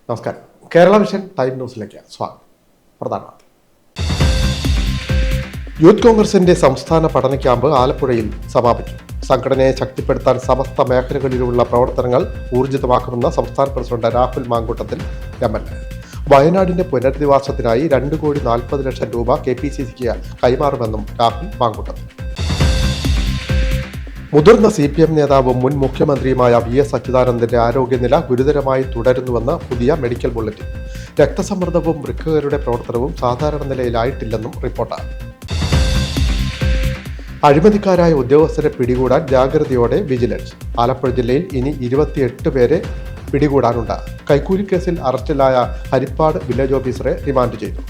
നമസ്കാരം. Kerala vision time ന്യൂസിലേക്ക് സ്വാഗതം. പ്രധാനമന്ത്രി യൂത്ത് കോൺഗ്രസിന്റെ സംസ്ഥാന പഠന ക്യാമ്പ് ആലപ്പുഴയിൽ സമാപിച്ചു. സംഘടനയെ ശക്തിപ്പെടുത്താൻ സമസ്ത മേഖലകളിലുള്ള പ്രവർത്തനങ്ങൾ ഊർജിതമാക്കുമെന്ന് സംസ്ഥാന പ്രസിഡന്റ് രാഹുൽ മാങ്കൂട്ടത്തിൽ MLA. വയനാടിന്റെ പുനരധിവാസത്തിനായി 2,40,00,000 രൂപ KPCCക്ക് കൈമാറുമെന്നും രാഹുൽ മാങ്കൂട്ടത്തിൽ. മുതിർന്ന CPM നേതാവും മുൻ മുഖ്യമന്ത്രിയുമായ VS അച്യുതാനന്ദന്റെ ആരോഗ്യനില ഗുരുതരമായി തുടരുന്നുവെന്ന് പുതിയ മെഡിക്കൽ ബുള്ളറ്റിൻ. രക്തസമ്മർദ്ദവും വൃക്കകളുടെ പ്രവർത്തനവും സാധാരണ നിലയിലായിട്ടില്ലെന്നും റിപ്പോർട്ട്. അഴിമതിക്കാരായ ഉദ്യോഗസ്ഥരെ പിടികൂടാൻ ജാഗ്രതയോടെ വിജിലൻസ്. ആലപ്പുഴ ജില്ലയിൽ ഇനി 28 പേരെ പിടികൂടാനുണ്ട്. കൈക്കൂലി കേസിൽ അറസ്റ്റിലായ ഹരിപ്പാട് വില്ലേജ് ഓഫീസറെ റിമാൻഡ് ചെയ്തു.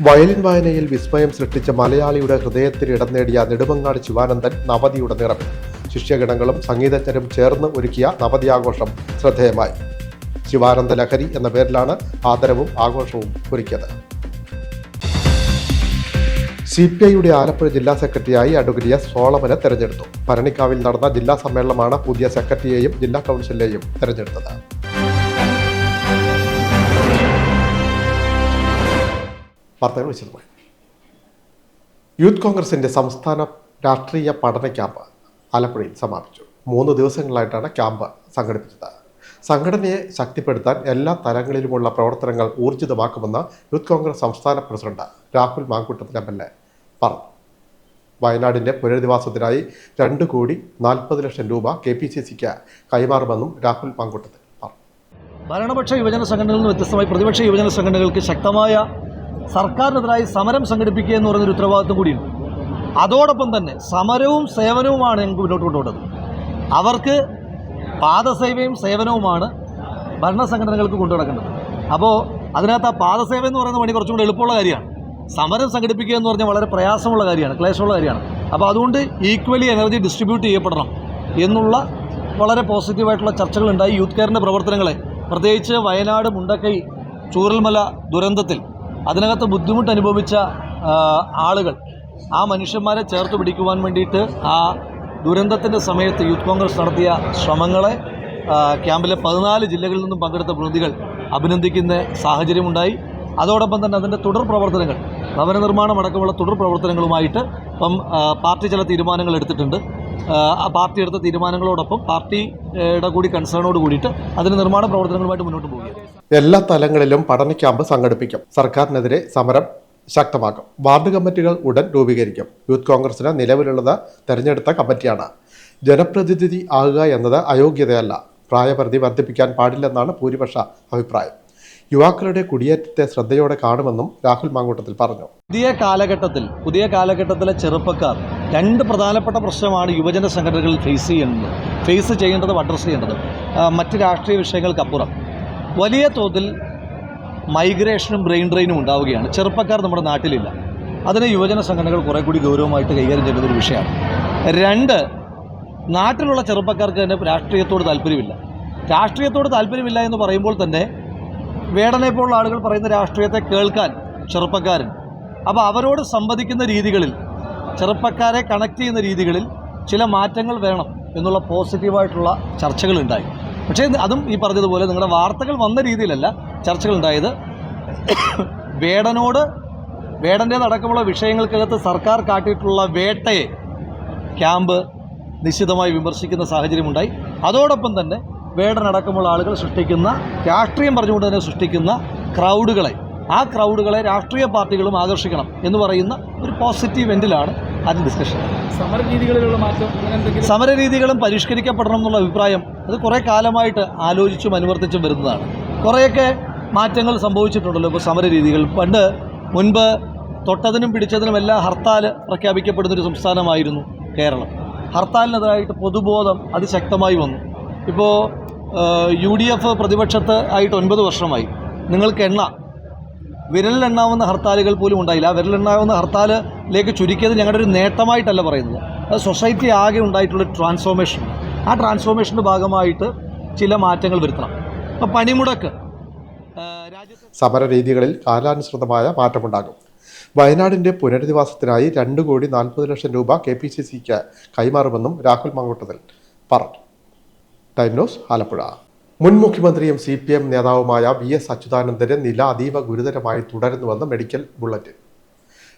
വയലിൻ വായനയിൽ വിസ്മയം സൃഷ്ടിച്ച മലയാളിയുടെ ഹൃദയത്തിൽ ഇടം നേടിയ നെടുമങ്ങാട് ശിവാനന്ദൻ നവതിയുടെ നിറവിൽ. ശിഷ്യഗണങ്ങളും സംഗീതജ്ഞരും ചേർന്ന് ഒരുക്കിയ നവതി ആഘോഷം ശ്രദ്ധേയമായി. ശിവാനന്ദ ലഹരി എന്ന പേരിലാണ് ആദരവും ആഘോഷവും ഒരുക്കിയത്. CPIയുടെ ആലപ്പുഴ ജില്ലാ സെക്രട്ടറിയായി അഡ്വക്കേറ്റ് S. സോളമനെ തെരഞ്ഞെടുത്തു. ഭരണിക്കാവിൽ നടന്ന ജില്ലാ സമ്മേളനമാണ് പുതിയ സെക്രട്ടറിയെയും ജില്ലാ കൗൺസിലിനെയും തെരഞ്ഞെടുത്തത്. വാർത്തകൾ വിശദമായി. യൂത്ത് കോൺഗ്രസിന്റെ സംസ്ഥാന രാഷ്ട്രീയ പഠന ക്യാമ്പ് ആലപ്പുഴയിൽ സമാപിച്ചു. 3 ദിവസങ്ങളായിട്ടാണ് ക്യാമ്പ് സംഘടിപ്പിച്ചത്. സംഘടനയെ ശക്തിപ്പെടുത്താൻ എല്ലാ തലങ്ങളിലുമുള്ള പ്രവർത്തനങ്ങൾ ഊർജിതമാക്കുമെന്ന് യൂത്ത് കോൺഗ്രസ് സംസ്ഥാന പ്രസിഡന്റ് രാഹുൽ മാങ്കൂട്ടത്തിൽ MLA പറഞ്ഞു. വയനാടിന്റെ പുനരധിവാസത്തിനായി 2,40,00,000 രൂപ KPCCക്ക് കൈമാറുമെന്നും രാഹുൽ മാങ്കൂട്ടത്തിൽ പറഞ്ഞു. ഭരണപക്ഷ യുവജന സംഘടനകളിൽ നിന്ന് വ്യത്യസ്തമായി പ്രതിപക്ഷ യുവജന സംഘടനകൾക്ക് ശക്തമായ സർക്കാരിനെതിരായി സമരം സംഘടിപ്പിക്കുക എന്ന് പറയുന്നൊരു ഉത്തരവാദിത്വം കൂടിയുണ്ട്. അതോടൊപ്പം തന്നെ സമരവും സേവനവുമാണ് ഞങ്ങൾക്ക് മുന്നോട്ട് കൊണ്ടുപോകുന്നത്. അവർക്ക് പാദസേവയും സേവനവുമാണ് ഭരണസംഘടനകൾക്ക് കൊണ്ടുനടക്കേണ്ടത്. അപ്പോൾ അതിനകത്ത് ആ പാദസേവ എന്ന് പറയുന്ന പണി കുറച്ചും കൂടി എളുപ്പമുള്ള കാര്യമാണ്. സമരം സംഘടിപ്പിക്കുക എന്ന് പറഞ്ഞാൽ വളരെ പ്രയാസമുള്ള കാര്യമാണ്, ക്ലേശമുള്ള കാര്യമാണ്. അപ്പോൾ അതുകൊണ്ട് ഈക്വലി എനർജി ഡിസ്ട്രിബ്യൂട്ട് ചെയ്യപ്പെടണം എന്നുള്ള വളരെ പോസിറ്റീവായിട്ടുള്ള ചർച്ചകളുണ്ടായി. യൂത്ത് കെയറിൻ്റെ പ്രവർത്തനങ്ങളെ പ്രത്യേകിച്ച് വയനാട് മുണ്ടക്കൈ ചൂരൽമല ദുരന്തത്തിൽ അതിനകത്ത് ബുദ്ധിമുട്ട് അനുഭവിച്ച ആളുകൾ, ആ മനുഷ്യന്മാരെ ചേർത്ത് പിടിക്കുവാൻ വേണ്ടിയിട്ട് ആ ദുരന്തത്തിൻ്റെ സമയത്ത് യൂത്ത് കോൺഗ്രസ് നടത്തിയ ശ്രമങ്ങളെ ക്യാമ്പിലെ 14 ജില്ലകളിൽ നിന്നും പങ്കെടുത്ത പ്രതിനിധികൾ അഭിനന്ദിക്കുന്ന സാഹചര്യമുണ്ടായി. അതോടൊപ്പം തന്നെ അതിൻ്റെ തുടർ പ്രവർത്തനങ്ങൾ, ഭവന നിർമ്മാണം അടക്കമുള്ള തുടർ പ്രവർത്തനങ്ങളുമായിട്ട് ഇപ്പം പാർട്ടി ചില തീരുമാനങ്ങൾ എടുത്തിട്ടുണ്ട്. ആ പാർട്ടി എടുത്ത തീരുമാനങ്ങളോടൊപ്പം പാർട്ടിയുടെ കൂടി കൺസേണോട് കൂടിയിട്ട് അതിന് നിർമ്മാണ പ്രവർത്തനങ്ങളുമായിട്ട് മുന്നോട്ട് പോവുകയാണ്. എല്ലാ തലങ്ങളിലും പഠന ക്യാമ്പ് സംഘടിപ്പിക്കും. സർക്കാരിനെതിരെ സമരം ശക്തമാക്കും. വാർഡ് കമ്മിറ്റികൾ ഉടൻ രൂപീകരിക്കും. യൂത്ത് കോൺഗ്രസിന് നിലവിലുള്ളത് തെരഞ്ഞെടുത്ത കമ്മിറ്റിയാണ്. ജനപ്രതിനിധി ആകുക എന്നത് അയോഗ്യതയല്ല. പ്രായപരിധി വർദ്ധിപ്പിക്കാൻ പാടില്ലെന്നാണ് ഭൂരിപക്ഷ അഭിപ്രായം. യുവാക്കളുടെ കുടിയേറ്റത്തെ ശ്രദ്ധയോടെ കാണുമെന്നും രാഹുൽ മാങ്കൂട്ടത്തിൽ പറഞ്ഞു. പുതിയ കാലഘട്ടത്തിലെ ചെറുപ്പക്കാർ 2 പ്രധാനപ്പെട്ട പ്രശ്നമാണ് യുവജന സംഘടനകളിൽ ഫേസ് ചെയ്യേണ്ടതും അഡ്രസ്സ് ചെയ്യേണ്ടതും. മറ്റ് രാഷ്ട്രീയ വിഷയങ്ങൾക്കപ്പുറം വലിയ തോതിൽ മൈഗ്രേഷനും ബ്രെയിൻ ഡ്രെയിനും ഉണ്ടാവുകയാണ്. ചെറുപ്പക്കാർ നമ്മുടെ നാട്ടിലില്ല. അതിനെ യുവജന സംഘടനകൾ കുറേ കൂടി ഗൗരവമായിട്ട് കൈകാര്യം ചെയ്യുന്ന ഒരു വിഷയമാണ്. 2, നാട്ടിലുള്ള ചെറുപ്പക്കാർക്ക് തന്നെ രാഷ്ട്രീയത്തോട് താല്പര്യമില്ല എന്ന് പറയുമ്പോൾ തന്നെ വേടനെ പോലുള്ള ആളുകൾ പറയുന്ന രാഷ്ട്രീയത്തെ കേൾക്കാൻ ചെറുപ്പക്കാരൻ. അപ്പോൾ അവരോട് സംവദിക്കുന്ന രീതികളിൽ, ചെറുപ്പക്കാരെ കണക്ട് ചെയ്യുന്ന രീതികളിൽ ചില മാറ്റങ്ങൾ വേണം എന്നുള്ള പോസിറ്റീവായിട്ടുള്ള ചർച്ചകളുണ്ടായി. പക്ഷേ അതും ഈ പറഞ്ഞതുപോലെ നിങ്ങളുടെ വാർത്തകൾ വന്ന രീതിയിലല്ല ചർച്ചകളുണ്ടായത്. വേടൻ്റേതടക്കമുള്ള വിഷയങ്ങൾക്കകത്ത് സർക്കാർ കാട്ടിയിട്ടുള്ള വേട്ടയെ ക്യാമ്പ് നിശ്ചിതമായി വിമർശിക്കുന്ന സാഹചര്യമുണ്ടായി. അതോടൊപ്പം തന്നെ വേടനടക്കമുള്ള ആളുകൾ സൃഷ്ടിക്കുന്ന, രാഷ്ട്രീയം പറഞ്ഞുകൊണ്ട് തന്നെ സൃഷ്ടിക്കുന്ന ആ ക്രൗഡുകളെ രാഷ്ട്രീയ പാർട്ടികളും ആകർഷിക്കണം എന്ന് പറയുന്ന ഒരു പോസിറ്റീവ് എൻഡിലാണ് അത് ഡിസ്കഷൻ. സമരരീതികളിലുള്ള മാറ്റം, സമരരീതികളും പരിഷ്കരിക്കപ്പെടണം എന്നുള്ള അഭിപ്രായം അത് കുറേ കാലമായിട്ട് ആലോചിച്ചും അനുവർത്തിച്ചും വരുന്നതാണ്. കുറേയൊക്കെ മാറ്റങ്ങൾ സംഭവിച്ചിട്ടുണ്ടല്ലോ. ഇപ്പോൾ സമരരീതികൾ മുൻപ് തൊട്ടതിനും പിടിച്ചതിനുമെല്ലാം ഹർത്താൽ പ്രഖ്യാപിക്കപ്പെടുന്നൊരു സംസ്ഥാനമായിരുന്നു കേരളം. ഹർത്താലിനെതിരായിട്ട് പൊതുബോധം അതിശക്തമായി വന്നു. ഇപ്പോൾ UDF പ്രതിപക്ഷത്ത് ആയിട്ട് 9 വർഷമായി. നിങ്ങൾക്ക് വിരലിലെണ്ണാവുന്ന ഹർത്താലുകൾ പോലും ഉണ്ടായില്ല. ആ വിരലിലെണ്ണാവുന്ന ഹർത്താലിലേക്ക് ചുരുക്കിയത് ഞങ്ങളുടെ ഒരു നേട്ടമായിട്ടല്ല പറയുന്നത്. അത് സൊസൈറ്റി ആകെ ഉണ്ടായിട്ടുള്ള ട്രാൻസ്ഫോർമേഷൻ. ആ ട്രാൻസ്ഫോർമേഷൻ്റെ ഭാഗമായിട്ട് ചില മാറ്റങ്ങൾ വരുത്തണം. ഇപ്പോൾ പണിമുടക്ക്, സമരരീതികളിൽ കാലാനുസൃതമായ മാറ്റമുണ്ടാകും. വയനാടിന്റെ പുനരധിവാസത്തിനായി 2,40,00,000 രൂപ KPCCക്ക് കൈമാറുമെന്നും രാഹുൽ മാങ്കൂട്ടത്തിൽ പറഞ്ഞു. Time news Alappuzha. മുൻ മുഖ്യമന്ത്രിയും CPM നേതാവുമായ VS അച്യുതാനന്ദന്റെ നില അതീവ ഗുരുതരമായി തുടരുന്നുവെന്ന് മെഡിക്കൽ ബുള്ളറ്റിൻ.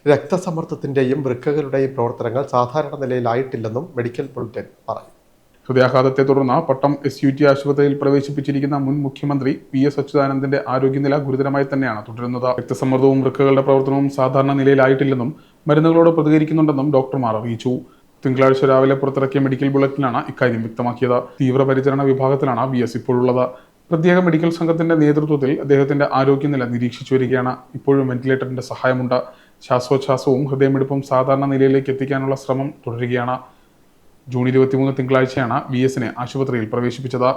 രക്തസമ്മർദ്ദത്തിന്റെയും വൃക്കകളുടെയും പ്രവർത്തനങ്ങൾ സാധാരണ നിലയിലായിട്ടില്ലെന്നും മെഡിക്കൽ ബുള്ളറ്റിൻ പറയും. ഹൃദയാഘാതത്തെ തുടർന്ന് പട്ടം SUT ആശുപത്രിയിൽ പ്രവേശിപ്പിച്ചിരിക്കുന്ന മുൻ മുഖ്യമന്ത്രി VS അച്യുതാനന്ദന്റെ ആരോഗ്യനില ഗുരുതരമായി തന്നെയാണ് തുടരുന്നത്. രക്തസമ്മർദ്ദവും വൃക്കകളുടെ പ്രവർത്തനവും സാധാരണ നിലയിലായിട്ടില്ലെന്നും മരുന്നുകളോട് പ്രതികരിക്കുന്നുണ്ടെന്നും ഡോക്ടർമാർ അറിയിച്ചു. തിങ്കളാഴ്ച രാവിലെ പുറത്തിറക്കിയ മെഡിക്കൽ ബുള്ളറ്റിനാണ് ഇക്കാര്യം വ്യക്തമാക്കിയത്. തീവ്രപരിചരണ വിഭാഗത്തിലാണ് VS ഇപ്പോഴുള്ളത്. പ്രത്യേക മെഡിക്കൽ സംഘത്തിന്റെ നേതൃത്വത്തിൽ അദ്ദേഹത്തിന്റെ ആരോഗ്യനില നിരീക്ഷിച്ചു വരികയാണ്. ഇപ്പോഴും വെന്റിലേറ്ററിന്റെ സഹായമുണ്ട്. ശ്വാസോച്ഛ്വാസവും ഹൃദയമിടിപ്പും സാധാരണ നിലയിലേക്ക് എത്തിക്കാനുള്ള ശ്രമം തുടരുകയാണ്. ജൂൺ 23 തിങ്കളാഴ്ചയാണ് VSനെ ആശുപത്രിയിൽ പ്രവേശിപ്പിച്ചത്.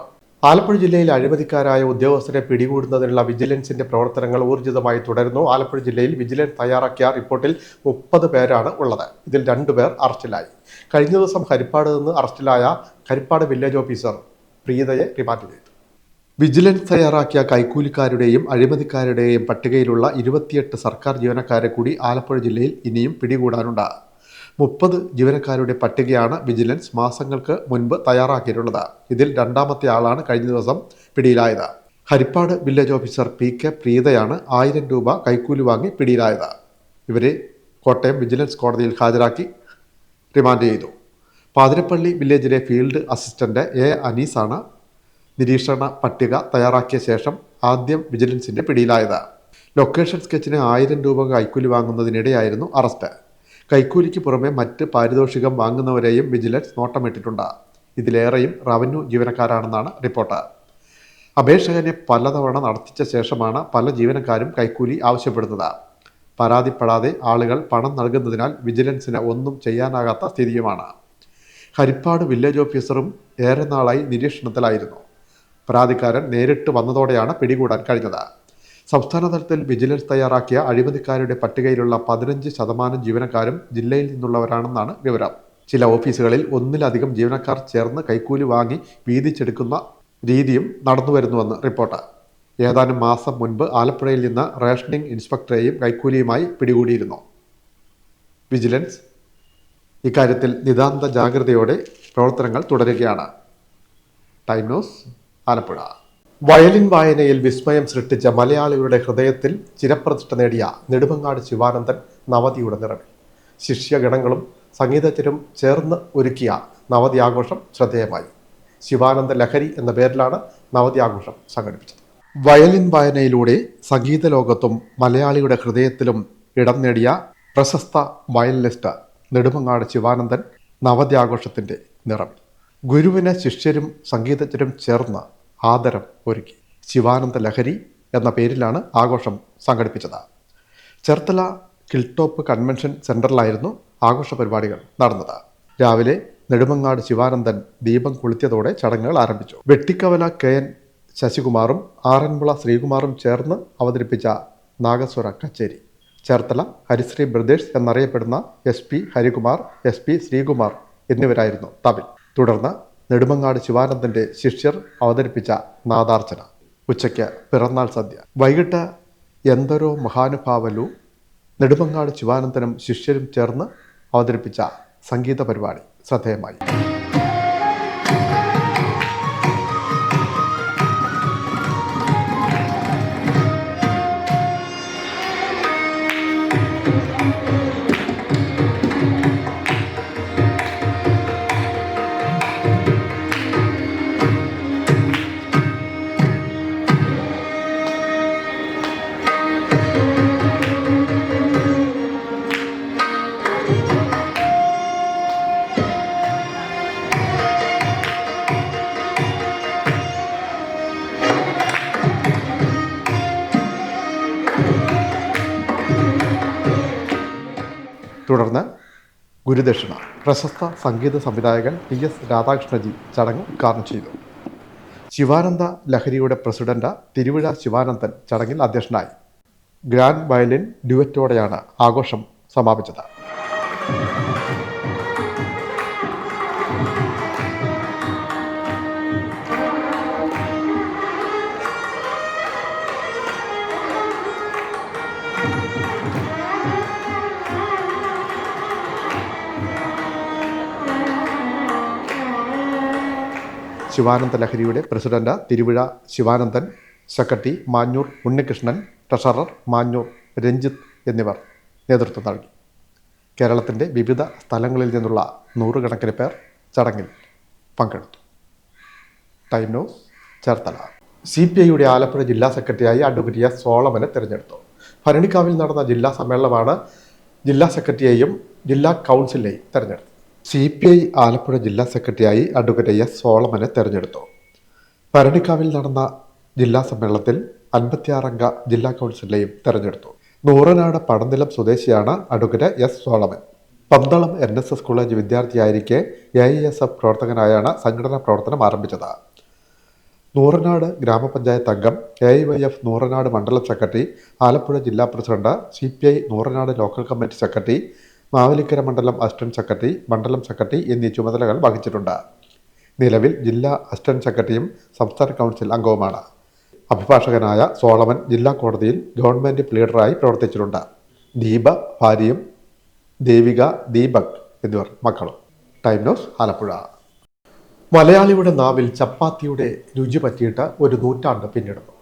ആലപ്പുഴ ജില്ലയിൽ അഴിമതിക്കാരായ ഉദ്യോഗസ്ഥരെ പിടികൂടുന്നതിനുള്ള വിജിലൻസിന്റെ പ്രവർത്തനങ്ങൾ ഊർജിതമായി തുടരുന്നു. ആലപ്പുഴ ജില്ലയിൽ വിജിലൻസ് തയ്യാറാക്കിയ റിപ്പോർട്ടിൽ 30 പേരാണ് ഉള്ളത്. ഇതിൽ 2 പേർ അറസ്റ്റിലായി. കഴിഞ്ഞ ദിവസം ഹരിപ്പാട് നിന്ന് അറസ്റ്റിലായ ഹരിപ്പാട് വില്ലേജ് ഓഫീസർ പ്രീതയെ റിമാൻഡ് ചെയ്തു. വിജിലൻസ് തയ്യാറാക്കിയ കൈക്കൂലിക്കാരുടെയും അഴിമതിക്കാരുടെയും പട്ടികയിലുള്ള 28 സർക്കാർ ജീവനക്കാരെ കൂടി ആലപ്പുഴ ജില്ലയിൽ ഇനിയും പിടികൂടാനുണ്ട്. 30 ജീവനക്കാരുടെ പട്ടികയാണ് വിജിലൻസ് മാസങ്ങൾക്ക് മുൻപ് തയ്യാറാക്കിയിട്ടുള്ളത്. ഇതിൽ 2ാമത്തെ ആളാണ് കഴിഞ്ഞ ദിവസം പിടിയിലായത്. ഹരിപ്പാട് വില്ലേജ് ഓഫീസർ PK പ്രീതയാണ് 1000 രൂപ കൈക്കൂലി വാങ്ങി പിടിയിലായത്. ഇവരെ കോട്ടയം വിജിലൻസ് കോടതിയിൽ ഹാജരാക്കി റിമാൻഡ് ചെയ്തു. പാതിരപ്പള്ളി വില്ലേജിലെ ഫീൽഡ് അസിസ്റ്റന്റ് A അനീസാണ് നിരീക്ഷണ പട്ടിക തയ്യാറാക്കിയ ശേഷം ആദ്യം വിജിലൻസിന്റെ പിടിയിലായത്. ലൊക്കേഷൻ സ്കെച്ചിന് 1000 രൂപ കൈക്കൂലി വാങ്ങുന്നതിനിടെയായിരുന്നു അറസ്റ്റ്. കൈക്കൂലിക്ക് പുറമെ മറ്റ് പാരിതോഷികം വാങ്ങുന്നവരെയും വിജിലൻസ് നോട്ടമിട്ടിട്ടുണ്ട്. ഇതിലേറെയും റവന്യൂ ജീവനക്കാരാണെന്നാണ് റിപ്പോർട്ട്. അപേക്ഷകനെ പലതവണ നടത്തിച്ച ശേഷമാണ് പല ജീവനക്കാരും കൈക്കൂലി ആവശ്യപ്പെടുന്നത്. പരാതിപ്പെടാതെ ആളുകൾ പണം നൽകുന്നതിനാൽ വിജിലൻസിന് ഒന്നും ചെയ്യാനാകാത്ത സ്ഥിതിയുമാണ്. ഹരിപ്പാട് വില്ലേജ് ഓഫീസറും ഏറെ നാളായി നിരീക്ഷണത്തിലായിരുന്നു. പരാതിക്കാരൻ നേരിട്ട് വന്നതോടെയാണ് പിടികൂടാൻ കഴിഞ്ഞത്. സംസ്ഥാന തലത്തിൽ വിജിലൻസ് തയ്യാറാക്കിയ അഴിമതിക്കാരുടെ പട്ടികയിലുള്ള 15% ജീവനക്കാരും ജില്ലയിൽ നിന്നുള്ളവരാണെന്നാണ് വിവരം. ചില ഓഫീസുകളിൽ ഒന്നിലധികം ജീവനക്കാർ ചേർന്ന് കൈക്കൂലി വാങ്ങി വീതിച്ചെടുക്കുന്ന രീതിയും നടന്നുവരുന്നുവെന്ന് റിപ്പോർട്ട്. ഏതാനും മാസം മുൻപ് ആലപ്പുഴയിൽ നിന്ന് റേഷനിംഗ് ഇൻസ്പെക്ടറെയും കൈക്കൂലിയുമായി പിടികൂടിയിരുന്നു. വിജിലൻസ് ഇക്കാര്യത്തിൽ നിതാന്ത ജാഗ്രതയോടെ പ്രവർത്തനങ്ങൾ തുടരുകയാണ്. Time news, Alappuzha. വയലിൻ വായനയിൽ വിസ്മയം സൃഷ്ടിച്ച മലയാളികളുടെ ഹൃദയത്തിൽ ചിരപ്രതിഷ്ഠ നേടിയ നെടുമങ്ങാട് ശിവാനന്ദൻ നവതിയുടെ നിറവിൽ. ശിഷ്യഗണങ്ങളും സംഗീതജ്ഞരും ചേർന്ന് ഒരുക്കിയ നവതി ആഘോഷം ശ്രദ്ധേയമായി. ശിവാനന്ദ ലഹരി എന്ന പേരിലാണ് നവതി ആഘോഷം സംഘടിപ്പിച്ചത്. വയലിൻ വായനയിലൂടെ സംഗീത ലോകത്തും മലയാളിയുടെ ഹൃദയത്തിലും ഇടം നേടിയ പ്രശസ്ത വയലിനിസ്റ്റ് നെടുമങ്ങാട് ശിവാനന്ദൻ നവതി ആഘോഷത്തിന്റെ നിറവിൽ. ഗുരുവിന് ശിഷ്യരും സംഗീതജ്ഞരും ചേർന്ന് ആദരം ഒരുക്കി. ശിവാനന്ദ ലഹരി എന്ന പേരിലാണ് ആഘോഷം സംഘടിപ്പിച്ചത്. ചേർത്തല കിൽടോപ്പ് കൺവെൻഷൻ സെന്ററിലായിരുന്നു ആഘോഷ പരിപാടികൾ നടന്നത്. രാവിലെ നെടുമങ്ങാട് ശിവാനന്ദൻ ദീപം കൊളുത്തിയതോടെ ചടങ്ങുകൾ ആരംഭിച്ചു. വെട്ടിക്കവല KN ശശികുമാറും ആറന്മുള ശ്രീകുമാറും ചേർന്ന് അവതരിപ്പിച്ച നാഗസ്വര കച്ചേരി ചേർത്തല ഹരിശ്രീ ബ്രദേഴ്സ് എന്നറിയപ്പെടുന്ന SP ഹരികുമാർ, SP ശ്രീകുമാർ എന്നിവരായിരുന്നു തമിഴ്. തുടർന്ന് നെടുമങ്ങാട് ശിവാനന്ദന്റെ ശിഷ്യർ അവതരിപ്പിച്ച നാദാർച്ചന. ഉച്ചയ്ക്ക് പിറന്നാൾ സദ്യ. വൈകിട്ട് എന്തരോ മഹാനുഭാവലു നെടുമങ്ങാട് ശിവാനന്ദനും ശിഷ്യരും ചേർന്ന് അവതരിപ്പിച്ച സംഗീത പരിപാടി ശ്രദ്ധേയമായി. തുടർന്ന് ഗുരുദക്ഷിണ. പ്രശസ്ത സംഗീത സംവിധായകൻ PS രാധാകൃഷ്ണജി ചടങ്ങ് ഉദ്ഘാടനം ചെയ്തു. ശിവാനന്ദ ലഹരിയുടെ പ്രസിഡന്റ് തിരുവിഴ ശിവാനന്ദൻ ചടങ്ങിൽ അധ്യക്ഷനായി. ഗ്രാൻഡ് വയലിൻ ഡ്യുവറ്റോടെയാണ് ആഘോഷം സമാപിച്ചത്. ശിവാനന്ദ ലഹരിയുടെ president Thiruvizha Sivanandan, secretary Manjoor Unnikrishnan, treasurer Manjoor Ranjith എന്നിവർ നേതൃത്വം നൽകി. കേരളത്തിൻ്റെ വിവിധ സ്ഥലങ്ങളിൽ നിന്നുള്ള നൂറുകണക്കിന് പേർ ചടങ്ങിൽ പങ്കെടുത്തു. Time news, Cherthala. CPIയുടെ ആലപ്പുഴ ജില്ലാ സെക്രട്ടറിയായി അഡ്വക്കേറ്റ് എസ് സോളമനെ തിരഞ്ഞെടുത്തു. ഭരണിക്കാവിൽ നടന്ന ജില്ലാ സമ്മേളനമാണ് ജില്ലാ സെക്രട്ടറിയെയും ജില്ലാ കൗൺസിലിനെയും തിരഞ്ഞെടുത്തത്. CPI ആലപ്പുഴ ജില്ലാ സെക്രട്ടറിയായി അഡ്വക്കേറ്റ് എസ് സോളമനെ തിരഞ്ഞെടുത്തു. ഭരണിക്കാവിൽ നടന്ന ജില്ലാ സമ്മേളനത്തിൽ 56-അംഗ ജില്ലാ കൗൺസിലിനെയും തിരഞ്ഞെടുത്തു. നൂറനാട് പടനിലം സ്വദേശിയാണ് advocate S Solomon. Pandalam NSS college വിദ്യാർത്ഥിയായിരിക്കെ AISF പ്രവർത്തകനായാണ് സംഘടനാ പ്രവർത്തനം ആരംഭിച്ചത്. നൂറനാട് ഗ്രാമപഞ്ചായത്ത് അംഗം, AIYF നൂറനാട് മണ്ഡലം സെക്രട്ടറി, ആലപ്പുഴ ജില്ലാ president, CPI Nooranad local committee secretary, Mavelikkara മണ്ഡലം അസിസ്റ്റന്റ് സെക്രട്ടറി, മണ്ഡലം സെക്രട്ടറി എന്നീ ചുമതലകൾ വഹിച്ചിട്ടുണ്ട്. നിലവിൽ ജില്ലാ അസിസ്റ്റന്റ് സെക്രട്ടറിയും സംസ്ഥാന കൗൺസിൽ അംഗവുമാണ്. അഭിഭാഷകനായ സോളമൻ ജില്ലാ കോടതിയിൽ ഗവൺമെൻറ് പ്ലീഡറായി പ്രവർത്തിച്ചിട്ടുണ്ട്. ദീപ ഭാര്യയും ദേവിക, ദീപക് എന്നിവർ മക്കളും. Time news, Alappuzha. മലയാളിയുടെ നാവിൽ ചപ്പാത്തിയുടെ രുചി പറ്റിയിട്ട് ഒരു നൂറ്റാണ്ട് പിന്നിടുന്നു.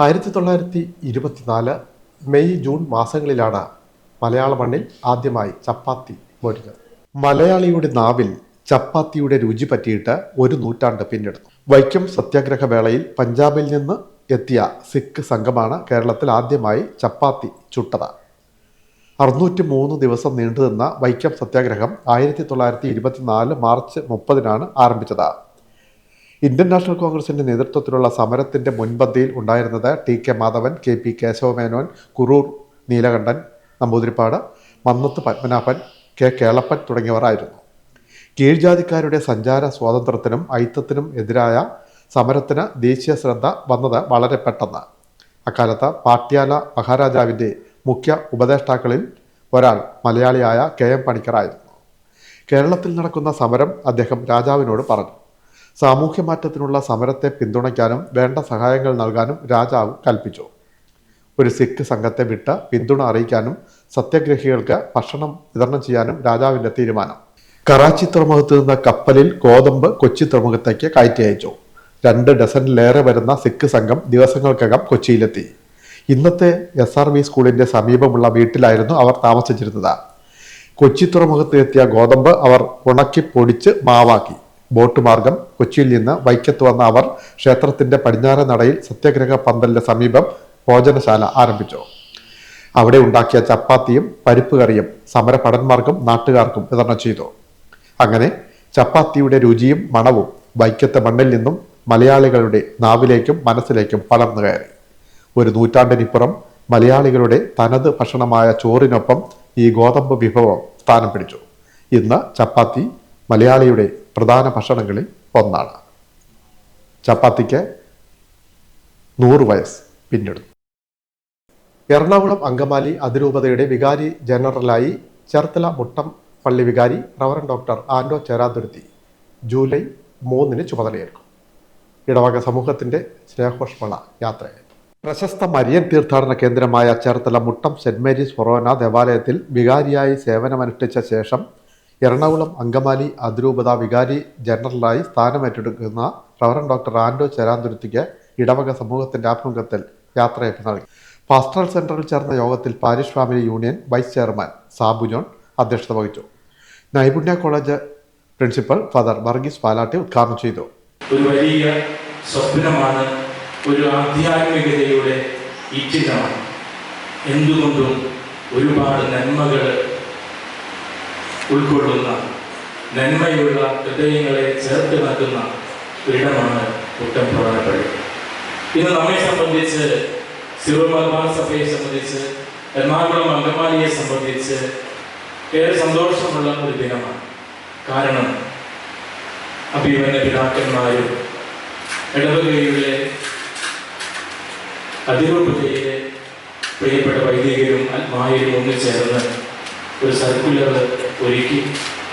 1924 മെയ് ജൂൺ മാസങ്ങളിലാണ് മലയാള മണ്ണിൽ ആദ്യമായി ചപ്പാത്തി മോരുന്നത്. മലയാളിയുടെ നാവിൽ ചപ്പാത്തിയുടെ രുചി പറ്റിയിട്ട് ഒരു നൂറ്റാണ്ട് പിന്നിടുന്നു. വൈക്കം സത്യാഗ്രഹ വേളയിൽ പഞ്ചാബിൽ നിന്ന് എത്തിയ സിഖ് സംഘമാണ് കേരളത്തിൽ ആദ്യമായി ചപ്പാത്തി ചുട്ടത്. 603 ദിവസം നീണ്ടുനിന്ന വൈക്കം സത്യാഗ്രഹം 1924 മാർച്ച് 30-നാണ് ആരംഭിച്ചത്. ഇന്ത്യൻ നാഷണൽ കോൺഗ്രസിന്റെ നേതൃത്വത്തിലുള്ള സമരത്തിന്റെ മുൻപന്തിയിൽ ഉണ്ടായിരുന്നത് TK Madhavan, KP Kesava Menon, Kuroor Neelakantan Namboodiripad, Mannath Padmanabhan, K Kelappan തുടങ്ങിയവരായിരുന്നു. കീഴ്ജാതിക്കാരുടെ സഞ്ചാര സ്വാതന്ത്ര്യത്തിനും ഐത്തത്തിനും എതിരായ സമരത്തിന് ദേശീയ ശ്രദ്ധ വന്നത് വളരെ പെട്ടെന്ന്. അക്കാലത്ത് പാട്യാല മഹാരാജാവിൻ്റെ മുഖ്യ ഉപദേഷ്ടാക്കളിൽ ഒരാൾ മലയാളിയായ KM പണിക്കറായിരുന്നു. കേരളത്തിൽ നടക്കുന്ന സമരം അദ്ദേഹം രാജാവിനോട് പറഞ്ഞു. സാമൂഹ്യ മാറ്റത്തിനുള്ള സമരത്തെ പിന്തുണയ്ക്കാനും വേണ്ട സഹായങ്ങൾ നൽകാനും രാജാവ് കൽപ്പിച്ചു. ഒരു സിഖ് സംഘത്തെ വിട്ട് പിന്തുണ അറിയിക്കാനും സത്യാഗ്രഹികൾക്ക് ഭക്ഷണം വിതരണം ചെയ്യാനും രാജാവിൻ്റെ തീരുമാനം. കറാച്ചി തുറമുഖത്ത് നിന്ന് കപ്പലിൽ ഗോതമ്പ് കൊച്ചി തുറമുഖത്തേക്ക് കയറ്റി അയച്ചു. 2 ഡസനിലേറെ വരുന്ന സിഖ് സംഘം ദിവസങ്ങൾക്കകം കൊച്ചിയിലെത്തി. ഇന്നത്തെ SRV സ്കൂളിൻ്റെ സമീപമുള്ള വീട്ടിലായിരുന്നു അവർ താമസിച്ചിരുന്നത്. കൊച്ചി തുറമുഖത്ത് എത്തിയ ഗോതമ്പ് അവർ ഉണക്കി പൊടിച്ച് മാവാക്കി. ബോട്ട് മാർഗം കൊച്ചിയിൽ നിന്ന് വൈക്കത്ത് വന്ന അവർ ക്ഷേത്രത്തിൻ്റെ പടിഞ്ഞാറേ നടയിൽ സത്യാഗ്രഹ പന്തലിന് സമീപം ഭോജനശാല ആരംഭിച്ചു. അവിടെ ഉണ്ടാക്കിയ ചപ്പാത്തിയും പരിപ്പ് കറിയും സമരഭടന്മാർക്കും നാട്ടുകാർക്കും വിതരണം ചെയ്തു. അങ്ങനെ ചപ്പാത്തിയുടെ രുചിയും മണവും വൈക്കത്തെ മണ്ണിൽ നിന്നും മലയാളികളുടെ നാവിലേക്കും മനസ്സിലേക്കും പടർന്നു കയറി. ഒരു നൂറ്റാണ്ടിനിപ്പുറം മലയാളികളുടെ തനത് ഭക്ഷണമായ ചോറിനൊപ്പം ഈ ഗോതമ്പ് വിഭവം സ്ഥാനം പിടിച്ചു. ഇന്ന് ചപ്പാത്തി മലയാളിയുടെ പ്രധാന ഭക്ഷണങ്ങളിൽ ഒന്നാണ്. ചപ്പാത്തിക്ക് 100 വയസ്സ് പിന്നിടുന്നു. എറണാകുളം അങ്കമാലി അതിരൂപതയുടെ വികാരി ജനറലായി ചേർത്തല മുട്ടം പള്ളി വികാരി റവറൻ ഡോക്ടർ ആൻഡോ ചേരാതുരുത്തി ജൂലൈ 3-ന് ചുമതലയേൽക്കും. ഇടവക സമൂഹത്തിൻ്റെ സ്നേഹോഷ്മള യാത്രയായി. പ്രശസ്ത മരിയൻ തീർത്ഥാടന കേന്ദ്രമായ ചേർത്തല മുട്ടം സെന്റ് മേരീസ് ഫൊറോന ദേവാലയത്തിൽ വികാരിയായി സേവനമനുഷ്ഠിച്ച ശേഷം എറണാകുളം അങ്കമാലി അതിരൂപത വികാരി ജനറലായി സ്ഥാനമേറ്റെടുക്കുന്ന റവറൻ ഡോക്ടർ ആൻഡോ ചേരാതുരുത്തിക്ക് ഇടവക സമൂഹത്തിൻ്റെ ആഭിമുഖ്യത്തിൽ യാത്രയയപ്പ് നൽകി. പാസ്റ്ററൽ സെന്ററിൽ ചേർന്ന യോഗത്തിൽ parish family union vice chairman Sabu John അധ്യക്ഷത വഹിച്ചു. Naipunya college principal father Varghese Palatty ഉദ്ഘാടനം ചെയ്തു. ഒരു വലിയ സ്വപ്നമാണ്, ഒരു ആധ്യാത്മികതയുടെ ഈറ്റിനമാണ്. എന്തുകൊണ്ടും ഒരുപാട് നന്മകൾ ഉൾക്കൊള്ളുന്ന, നന്മയുള്ള ഹൃദയങ്ങളെ ചേർത്ത് നൽകുന്ന ഇടമാണ് മുട്ടം പ്രധാനപ്പള്ളി. ഇന്ന് നമ്മെ സംബന്ധിച്ച്, സിറോ മലബാർ സഭയെ സംബന്ധിച്ച്, എറണാകുളം അങ്കമാലിയെ സംബന്ധിച്ച് ഏറെ സന്തോഷമുള്ള ഒരു ദിനമാണ്. കാരണം അഭിമന്യ പിതാക്കന്മാരും ഇടവകയിലെ അതിരൂപതയിലെ പ്രിയപ്പെട്ട വൈദികരും ആത്മാരും ഒന്നിച്ചേർന്ന് ഒരു സർക്കുലർ ഒരുക്കി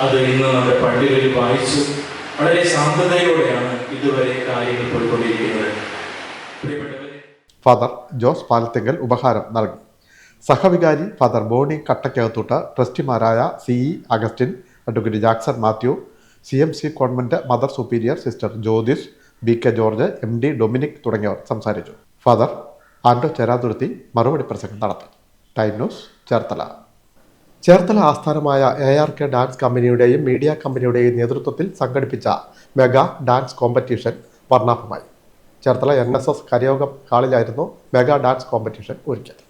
അത് ഇന്ന് നമ്മുടെ പള്ളികളിൽ വായിച്ചു. വളരെ ശാന്തതയോടെയാണ് ഇതുവരെ കാര്യങ്ങൾ പോയിക്കൊണ്ടിരിക്കുന്നത്. ഫാദർ ജോസ് പാലത്തിങ്കൽ ഉപഹാരം നൽകി. സഹവികാരി ഫാദർ ബോണി കട്ടക്കകത്തോട്ട്, ട്രസ്റ്റിമാരായ CE Augustine, advocate Jackson Mathew, CMC convent mother superior sister Jyothish, BK George, MD Dominic തുടങ്ങിയവർ സംസാരിച്ചു. ഫാദർ ആൻഡോ ചേരാതുരുത്തി മറുപടി പ്രസംഗം നടത്തി. Time news, Cherthala. ചേർത്തല ആസ്ഥാനമായ ARK ഡാൻസ് കമ്പനിയുടെയും മീഡിയ കമ്പനിയുടെയും നേതൃത്വത്തിൽ സംഘടിപ്പിച്ച മെഗാ ഡാൻസ് കോമ്പറ്റീഷൻ വർണ്ണാഭമായി. ചേർത്തല NSS കരയോഗം ഹാളിലായിരുന്നു മെഗാ ഡാൻസ് കോമ്പറ്റീഷൻ ഒരുക്കിയത്.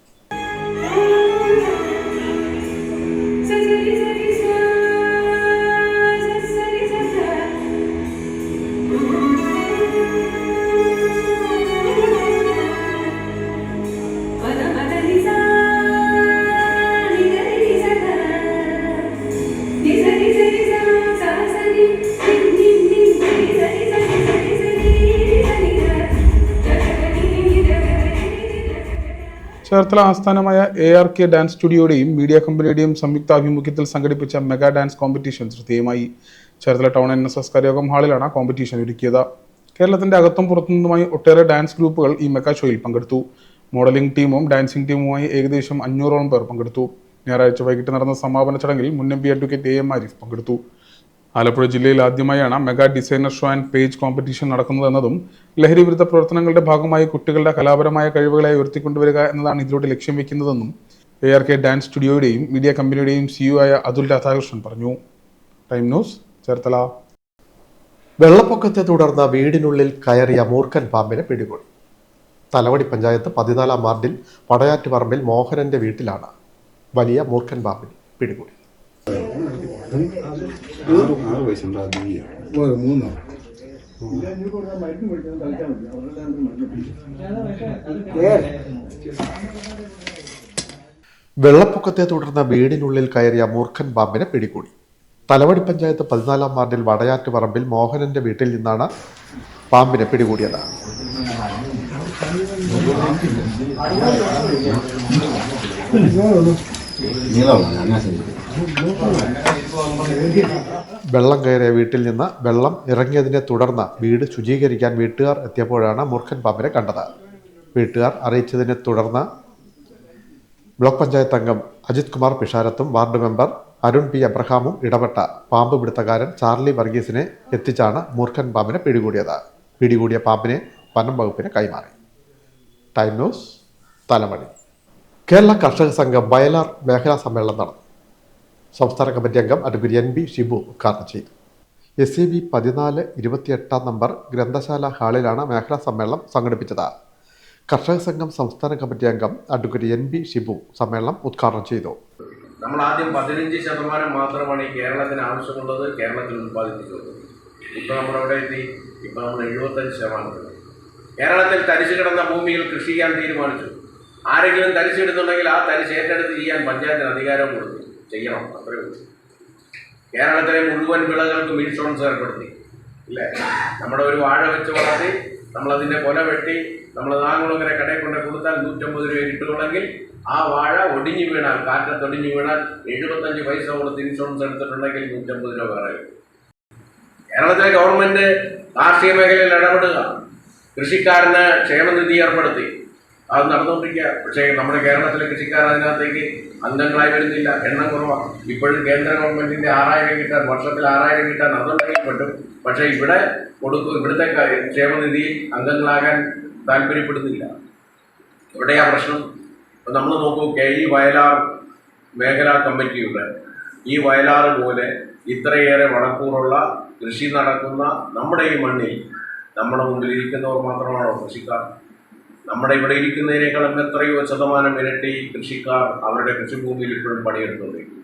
ചേർത്തല ആസ്ഥാനമായ ARK ഡാൻസ് സ്റ്റുഡിയോയുടെയും മീഡിയ കമ്പനിയുടെയും സംയുക്താഭിമുഖ്യത്തിൽ സംഘടിപ്പിച്ച മെഗാ ഡാൻസ് കോമ്പറ്റീഷൻ ശ്രദ്ധേയമായി. ചേർത്തല ടൗൺ NSS കരയോഗം ഹാളിലാണ് കോമ്പറ്റീഷൻ ഒരുക്കിയത്. കേരളത്തിന്റെ അകത്തും പുറത്തുനിന്നുമായി ഒട്ടേറെ ഡാൻസ് ഗ്രൂപ്പുകൾ ഈ മെഗാ ഷോയിൽ പങ്കെടുത്തു. മോഡലിംഗ് ടീമും ഡാൻസിംഗ് ടീമുമായി ഏകദേശം 500ഓളം പേർ പങ്കെടുത്തു. ഞായറാഴ്ച വൈകിട്ട് നടന്ന സമാപന ചടങ്ങിൽ മുൻ MP അഡ്വക്കേറ്റ് AM ആരിഫ് പങ്കെടുത്തു. ആലപ്പുഴ ജില്ലയിൽ ആദ്യമായാണ് mega designer show and page competition നടക്കുന്നതെന്നതും ലഹരി വിരുദ്ധ പ്രവർത്തനങ്ങളുടെ ഭാഗമായി കുട്ടികളുടെ കലാപരമായ കഴിവുകളെ ഉയർത്തിക്കൊണ്ടുവരിക എന്നതാണ് ഇതിലൂടെ ലക്ഷ്യം വെക്കുന്നതെന്നും ARK ഡാൻസ് സ്റ്റുഡിയോയുടെയും മീഡിയ കമ്പനിയുടെയും CEO ആയ അതുൽ രാധാകൃഷ്ണൻ പറഞ്ഞു. Time news, Cherthala. വെള്ളപ്പൊക്കത്തെ തുടർന്ന് വീടിനുള്ളിൽ കയറിയ മൂർഖൻ പാമ്പിനെ പിടികൂടി. തലവടി പഞ്ചായത്ത് 14-ാം വാർഡിൽ പടയാറ്റുപറമ്പിൽ മോഹനന്റെ വീട്ടിലാണ് വലിയ മൂർഖൻ പാമ്പിനെ പിടികൂടി. വെള്ളപ്പൊക്കത്തെ തുടർന്ന് വീടിനുള്ളിൽ കയറിയ മൂർഖൻ പാമ്പിനെ പിടികൂടി. തലവടി പഞ്ചായത്ത് 14-ാം വാർഡിൽ വടയാറ്റുപറമ്പിൽ മോഹനന്റെ വീട്ടിൽ നിന്നാണ് പാമ്പിനെ പിടികൂടിയത്. വെള്ളം കയറിയ വീട്ടിൽ നിന്ന് വെള്ളം ഇറങ്ങിയതിനെ തുടർന്ന് വീട് ശുചീകരിക്കാൻ വീട്ടുകാർ എത്തിയപ്പോഴാണ് മൂർഖൻ പാമ്പിനെ കണ്ടത്. വീട്ടുകാർ അറിയിച്ചതിനെ തുടർന്ന് ബ്ലോക്ക് പഞ്ചായത്ത് അംഗം അജിത് കുമാർ പിഷാരത്തും വാർഡ് മെമ്പർ അരുൺ P. അബ്രഹാമും ഇടപെട്ട പാമ്പ് പിടുത്തക്കാരൻ ചാർലി വർഗീസിനെ എത്തിച്ചാണ് മൂർഖൻ പാമ്പിനെ പിടികൂടിയത്. പിടികൂടിയ പാമ്പിനെ വനം വകുപ്പിന് കൈമാറി. Time news, തലമണി. കേരള കർഷക സംഘം വയലാർ മേഖലാ സമ്മേളനം നടന്നു. സംസ്ഥാന കമ്മിറ്റി അംഗം അഡ്വക്കേറ്റ് NB ഷിബു ഉദ്ഘാടനം ചെയ്തു. SAB 14-28 നമ്പർ ഗ്രന്ഥശാല ഹാളിലാണ് മേഖലാ സമ്മേളനം സംഘടിപ്പിച്ചത്. കർഷക സംഘം സംസ്ഥാന കമ്മിറ്റി അംഗം അഡ്വക്കേറ്റ് NB ഷിബു സമ്മേളനം ഉദ്ഘാടനം ചെയ്തു. നമ്മൾ ആദ്യം 15% മാത്രമാണ് ഈ കേരളത്തിന് ആവശ്യമുള്ളത് കേരളത്തിൽ ഉത്പാദിപ്പിച്ചത്. ഇപ്പോൾ നമ്മളവിടെ എത്തി. ഇപ്പോൾ നമ്മൾ 75%. കേരളത്തിൽ തരിച്ചു കിടന്ന ഭൂമിയിൽ കൃഷി ചെയ്യാൻ തീരുമാനിച്ചു. ആരെങ്കിലും തരിച്ചിടുന്നുണ്ടെങ്കിൽ ആ തരിച്ച് ഏറ്റെടുത്ത് ചെയ്യാൻ പഞ്ചായത്തിന് അധികാരം കൊടുത്തു. ചെയ്യണം, അത്രയേ ഉള്ളൂ. കേരളത്തിലെ മുഴുവൻ വിളകൾക്കും ഇൻഷുറൻസ് ഏർപ്പെടുത്തി. ഇല്ലേ, നമ്മുടെ ഒരു വാഴ വെച്ച് വളർത്തി നമ്മളതിൻ്റെ കൊല വെട്ടി നമ്മൾ നാങ്ങളങ്ങനെ കടയിൽ കൊണ്ട് കൊടുത്താൽ 150 രൂപ കിട്ടുകയാണെങ്കിൽ ആ വാഴ ഒടിഞ്ഞു വീണാൽ, കാറ്റത്തൊടിഞ്ഞു വീണാൽ 75 പൈസ കൊടുത്ത് ഇൻഷുറൻസ് എടുത്തിട്ടുണ്ടെങ്കിൽ 150 രൂപ വേറെ. കേരളത്തിലെ ഗവൺമെൻറ് കാർഷിക മേഖലയിൽ ഇടപെടുക, കൃഷിക്കാരന് ക്ഷേമനിധി ഏർപ്പെടുത്തി. അത് നടന്നുകൊണ്ടിരിക്കുക. പക്ഷേ നമ്മുടെ കേരളത്തിലെ കൃഷിക്കാർ അതിനകത്തേക്ക് അംഗങ്ങളായി വരുന്നില്ല. എണ്ണം കുറവാണ്. ഇപ്പോഴും കേന്ദ്ര ഗവൺമെൻറ്റിൻ്റെ 6000 കിട്ടാൻ, വർഷത്തിൽ 6000 കിട്ടാൻ അതുണ്ടെങ്കിൽ പറ്റും. പക്ഷേ ഇവിടെ ഇവിടുത്തെ ക്ഷേമനിധി അംഗങ്ങളാകാൻ താല്പര്യപ്പെടുന്നില്ല. എവിടെയാണ് പ്രശ്നം? അപ്പം നമ്മൾ നോക്കൂ, ഈ വയലാർ മേഖലാ കമ്മിറ്റിയുടെ ഈ വയലാർ പോലെ ഇത്രയേറെ വടക്കൂറുള്ള കൃഷി നടക്കുന്ന നമ്മുടെ ഈ മണ്ണിൽ നമ്മുടെ മുമ്പിൽ ഇരിക്കുന്നവർ മാത്രമാണോ കൃഷിക്കാർ? നമ്മുടെ ഇവിടെ ഇരിക്കുന്നതിനേക്കാളും എത്രയോ ശതമാനം ഇരട്ടി കൃഷിക്കാർ അവരുടെ കൃഷിഭൂമിയിൽ ഇപ്പോഴും പണിയെടുത്തുകൊണ്ടിരിക്കും.